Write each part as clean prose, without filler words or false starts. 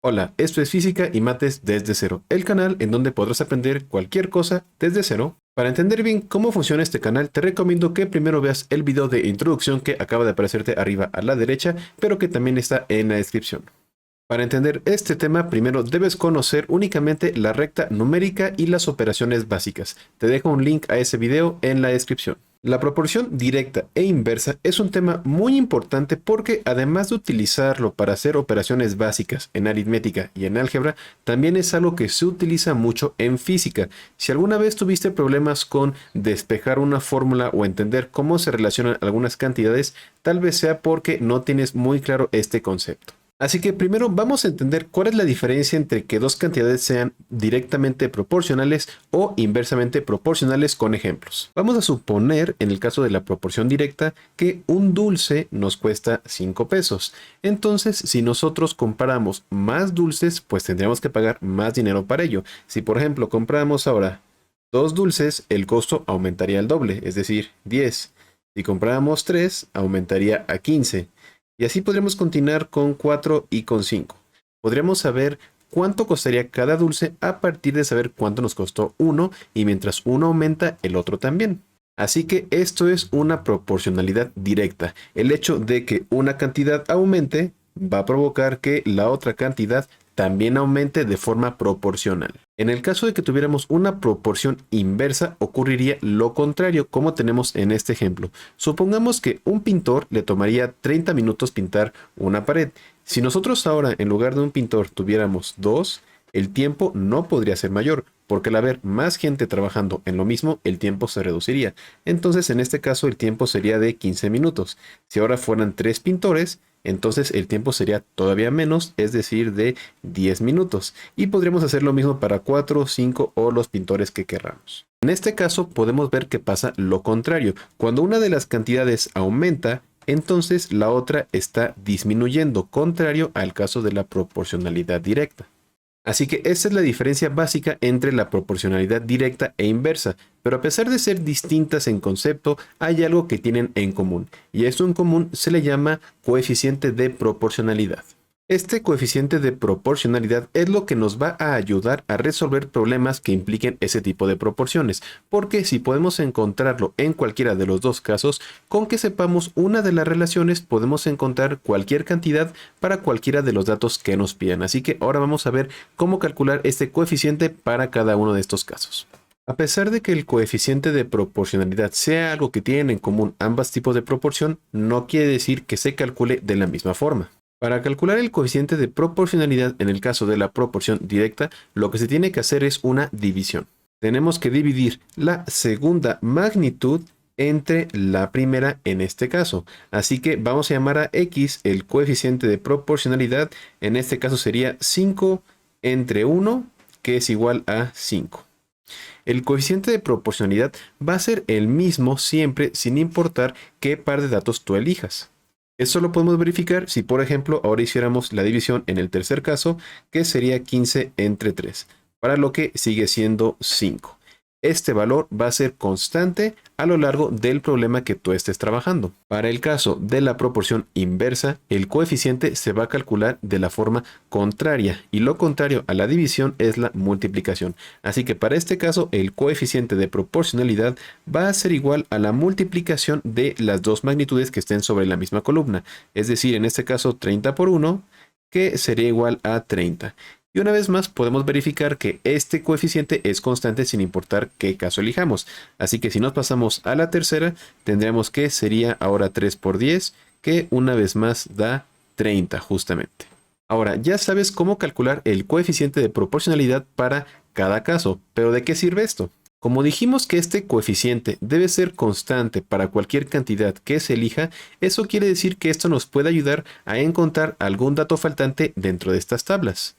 Hola, esto es Física y Mates desde cero, el canal en donde podrás aprender cualquier cosa desde cero. Para entender bien cómo funciona este canal, te recomiendo que primero veas el video de introducción que acaba de aparecerte arriba a la derecha, pero que también está en la descripción. Para entender este tema, primero debes conocer únicamente la recta numérica y las operaciones básicas. Te dejo un link a ese video en la descripción. La proporción directa e inversa es un tema muy importante porque además de utilizarlo para hacer operaciones básicas en aritmética y en álgebra, también es algo que se utiliza mucho en física. Si alguna vez tuviste problemas con despejar una fórmula o entender cómo se relacionan algunas cantidades, tal vez sea porque no tienes muy claro este concepto. Así que primero vamos a entender cuál es la diferencia entre que dos cantidades sean directamente proporcionales o inversamente proporcionales con ejemplos. Vamos a suponer, en el caso de la proporción directa, que un dulce nos cuesta 5 pesos. Entonces, si nosotros compramos más dulces, pues tendríamos que pagar más dinero para ello. Si por ejemplo compramos ahora 2 dulces, el costo aumentaría al doble, es decir, 10. Si compráramos 3, aumentaría a 15. Y así podríamos continuar con 4 y con 5. Podríamos saber cuánto costaría cada dulce a partir de saber cuánto nos costó uno, y mientras uno aumenta, el otro también. Así que esto es una proporcionalidad directa. El hecho de que una cantidad aumente va a provocar que la otra cantidad también aumente de forma proporcional. En el caso de que tuviéramos una proporción inversa, ocurriría lo contrario, como tenemos en este ejemplo. Supongamos que un pintor le tomaría 30 minutos pintar una pared. Si nosotros ahora, en lugar de un pintor, tuviéramos dos, el tiempo no podría ser mayor, porque al haber más gente trabajando en lo mismo, el tiempo se reduciría. Entonces, en este caso, el tiempo sería de 15 minutos. Si ahora fueran 3 pintores, entonces el tiempo sería todavía menos, es decir, de 10 minutos. Y podríamos hacer lo mismo para 4, 5 o los pintores que querramos. En este caso podemos ver que pasa lo contrario. Cuando una de las cantidades aumenta, entonces la otra está disminuyendo, contrario al caso de la proporcionalidad directa. Así que esa es la diferencia básica entre la proporcionalidad directa e inversa, pero a pesar de ser distintas en concepto, hay algo que tienen en común, y esto en común se le llama coeficiente de proporcionalidad. Este coeficiente de proporcionalidad es lo que nos va a ayudar a resolver problemas que impliquen ese tipo de proporciones, porque si podemos encontrarlo en cualquiera de los dos casos, con que sepamos una de las relaciones podemos encontrar cualquier cantidad para cualquiera de los datos que nos pidan. Así que ahora vamos a ver cómo calcular este coeficiente para cada uno de estos casos. A pesar de que el coeficiente de proporcionalidad sea algo que tienen en común ambos tipos de proporción, no quiere decir que se calcule de la misma forma. Para calcular el coeficiente de proporcionalidad en el caso de la proporción directa, lo que se tiene que hacer es una división. Tenemos que dividir la segunda magnitud entre la primera en este caso. Así que vamos a llamar a x el coeficiente de proporcionalidad. En este caso sería 5 entre 1, que es igual a 5. El coeficiente de proporcionalidad va a ser el mismo siempre sin importar qué par de datos tú elijas. Eso lo podemos verificar si, por ejemplo, ahora hiciéramos la división en el tercer caso, que sería 15 entre 3, para lo que sigue siendo 5. Este valor va a ser constante a lo largo del problema que tú estés trabajando. Para el caso de la proporción inversa, el coeficiente se va a calcular de la forma contraria, y lo contrario a la división es la multiplicación. Así que para este caso, el coeficiente de proporcionalidad va a ser igual a la multiplicación de las dos magnitudes que estén sobre la misma columna. Es decir, en este caso 30 por 1, que sería igual a 30. Y una vez más podemos verificar que este coeficiente es constante sin importar qué caso elijamos. Así que si nos pasamos a la tercera, tendríamos que sería ahora 3 por 10, que una vez más da 30 justamente. Ahora, ya sabes cómo calcular el coeficiente de proporcionalidad para cada caso, pero ¿de qué sirve esto? Como dijimos que este coeficiente debe ser constante para cualquier cantidad que se elija, eso quiere decir que esto nos puede ayudar a encontrar algún dato faltante dentro de estas tablas.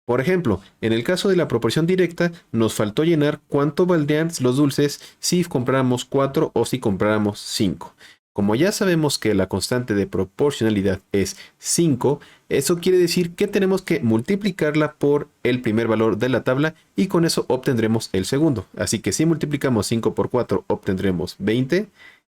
Por ejemplo, en el caso de la proporción directa, nos faltó llenar cuánto valdrían los dulces si compráramos 4 o si compráramos 5. Como ya sabemos que la constante de proporcionalidad es 5, eso quiere decir que tenemos que multiplicarla por el primer valor de la tabla y con eso obtendremos el segundo. Así que si multiplicamos 5 por 4 obtendremos 20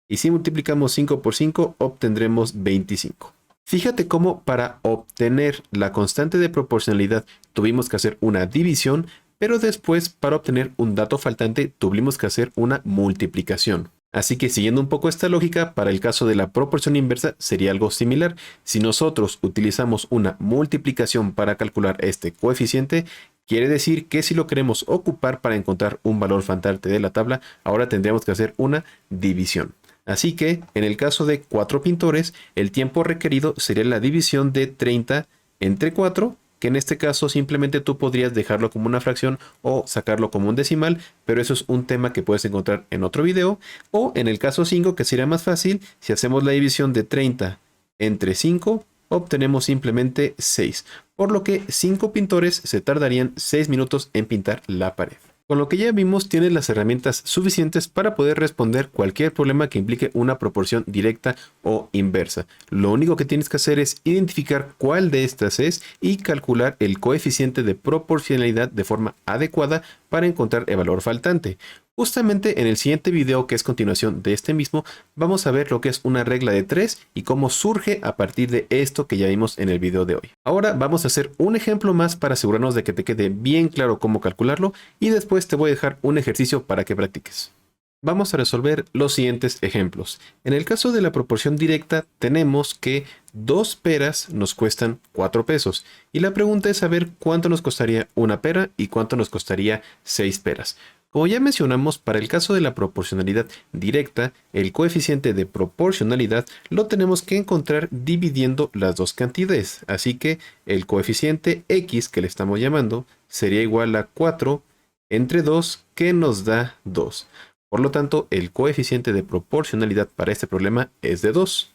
y si multiplicamos 5 por 5 obtendremos 25. Fíjate cómo para obtener la constante de proporcionalidad tuvimos que hacer una división, pero después para obtener un dato faltante tuvimos que hacer una multiplicación. Así que siguiendo un poco esta lógica, para el caso de la proporción inversa sería algo similar. Si nosotros utilizamos una multiplicación para calcular este coeficiente, quiere decir que si lo queremos ocupar para encontrar un valor faltante de la tabla, ahora tendríamos que hacer una división. Así que en el caso de 4 pintores, el tiempo requerido sería la división de 30 entre 4, que en este caso simplemente tú podrías dejarlo como una fracción o sacarlo como un decimal, pero eso es un tema que puedes encontrar en otro video. O en el caso 5, que sería más fácil, si hacemos la división de 30 entre 5, obtenemos simplemente 6, por lo que 5 pintores se tardarían 6 minutos en pintar la pared. Con lo que ya vimos, tienes las herramientas suficientes para poder responder cualquier problema que implique una proporción directa o inversa. Lo único que tienes que hacer es identificar cuál de estas es y calcular el coeficiente de proporcionalidad de forma adecuada para encontrar el valor faltante. Justamente en el siguiente video, que es continuación de este mismo, vamos a ver lo que es una regla de 3 y cómo surge a partir de esto que ya vimos en el video de hoy. Ahora vamos a hacer un ejemplo más para asegurarnos de que te quede bien claro cómo calcularlo, y después te voy a dejar un ejercicio para que practiques. Vamos a resolver los siguientes ejemplos. En el caso de la proporción directa, tenemos que 2 peras nos cuestan 4 pesos. Y la pregunta es saber cuánto nos costaría una pera y cuánto nos costaría 6 peras. Como ya mencionamos, para el caso de la proporcionalidad directa, el coeficiente de proporcionalidad lo tenemos que encontrar dividiendo las dos cantidades. Así que el coeficiente x, que le estamos llamando, sería igual a 4 entre 2, que nos da 2. Por lo tanto, el coeficiente de proporcionalidad para este problema es de 2.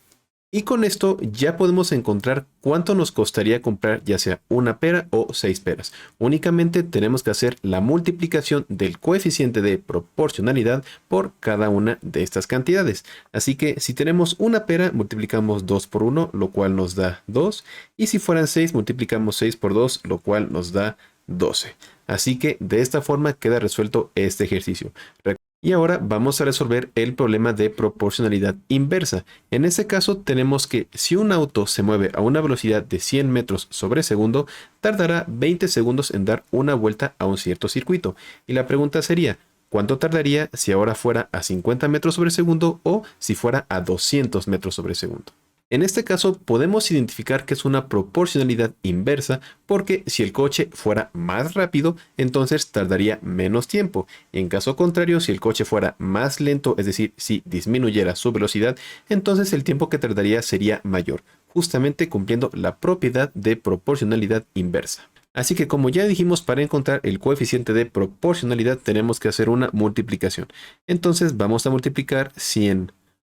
Y con esto ya podemos encontrar cuánto nos costaría comprar ya sea una pera o 6 peras. Únicamente tenemos que hacer la multiplicación del coeficiente de proporcionalidad por cada una de estas cantidades. Así que si tenemos una pera, multiplicamos 2 por 1, lo cual nos da 2. Y si fueran 6, multiplicamos 6 por 2, lo cual nos da 12. Así que de esta forma queda resuelto este ejercicio. Y ahora vamos a resolver el problema de proporcionalidad inversa. En este caso tenemos que si un auto se mueve a una velocidad de 100 metros sobre segundo, tardará 20 segundos en dar una vuelta a un cierto circuito. Y la pregunta sería, ¿cuánto tardaría si ahora fuera a 50 metros sobre segundo o si fuera a 200 metros sobre segundo? En este caso podemos identificar que es una proporcionalidad inversa, porque si el coche fuera más rápido, entonces tardaría menos tiempo. Y en caso contrario, si el coche fuera más lento, es decir, si disminuyera su velocidad, entonces el tiempo que tardaría sería mayor, justamente cumpliendo la propiedad de proporcionalidad inversa. Así que como ya dijimos, para encontrar el coeficiente de proporcionalidad tenemos que hacer una multiplicación. Entonces vamos a multiplicar 100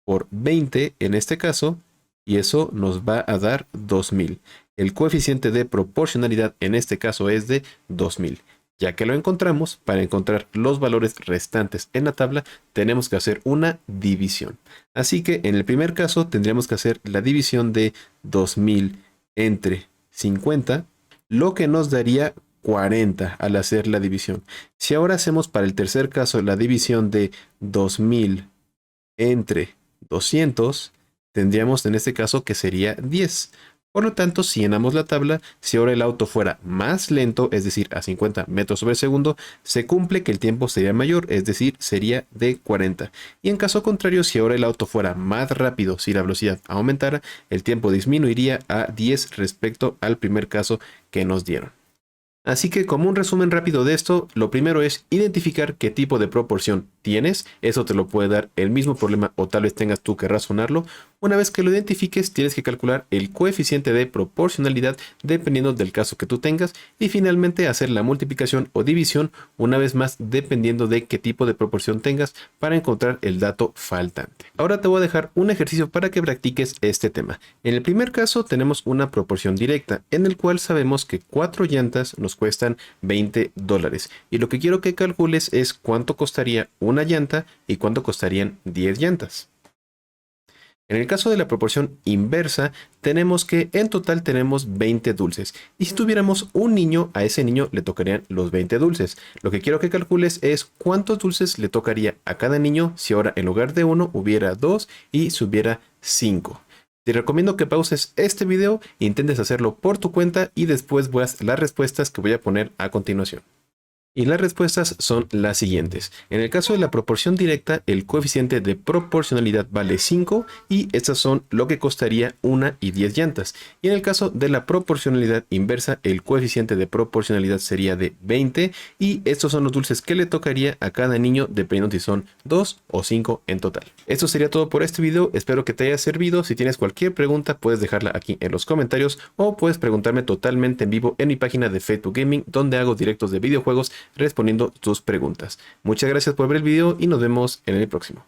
por 20 en este caso, y eso nos va a dar 2000. El coeficiente de proporcionalidad en este caso es de 2000. Ya que lo encontramos, para encontrar los valores restantes en la tabla, tenemos que hacer una división. Así que en el primer caso tendríamos que hacer la división de 2000 entre 50, lo que nos daría 40 al hacer la división. Si ahora hacemos para el tercer caso la división de 2000 entre 200, tendríamos en este caso que sería 10. Por lo tanto, si llenamos la tabla, si ahora el auto fuera más lento, es decir, a 50 metros sobre segundo, se cumple que el tiempo sería mayor, es decir, sería de 40. Y en caso contrario, si ahora el auto fuera más rápido, si la velocidad aumentara, el tiempo disminuiría a 10 respecto al primer caso que nos dieron. Así que como un resumen rápido de esto, lo primero es identificar qué tipo de proporción tienes. Eso te lo puede dar el mismo problema o tal vez tengas tú que razonarlo. Una vez que lo identifiques, tienes que calcular el coeficiente de proporcionalidad dependiendo del caso que tú tengas. Y finalmente hacer la multiplicación o división, una vez más dependiendo de qué tipo de proporción tengas, para encontrar el dato faltante. Ahora te voy a dejar un ejercicio para que practiques este tema. En el primer caso tenemos una proporción directa, en el cual sabemos que 4 llantas nos cuestan $20. Y lo que quiero que calcules es cuánto costaría una llanta y cuánto costarían 10 llantas. En el caso de la proporción inversa, tenemos que en total tenemos 20 dulces. Y si tuviéramos un niño, a ese niño le tocarían los 20 dulces. Lo que quiero que calcules es cuántos dulces le tocaría a cada niño si ahora en lugar de 1 hubiera 2 y si hubiera 5. Te recomiendo que pauses este video e intentes hacerlo por tu cuenta y después veas las respuestas que voy a poner a continuación. Y las respuestas son las siguientes. En el caso de la proporción directa, el coeficiente de proporcionalidad vale 5 y estas son lo que costaría 1 y 10 llantas. Y en el caso de la proporcionalidad inversa, el coeficiente de proporcionalidad sería de 20 y estos son los dulces que le tocaría a cada niño dependiendo si son 2 o 5 en total. Esto sería todo por este video, espero que te haya servido. Si tienes cualquier pregunta puedes dejarla aquí en los comentarios o puedes preguntarme totalmente en vivo en mi página de Fade2 Gaming, donde hago directos de videojuegos respondiendo tus preguntas. Muchas gracias por ver el video y nos vemos en el próximo.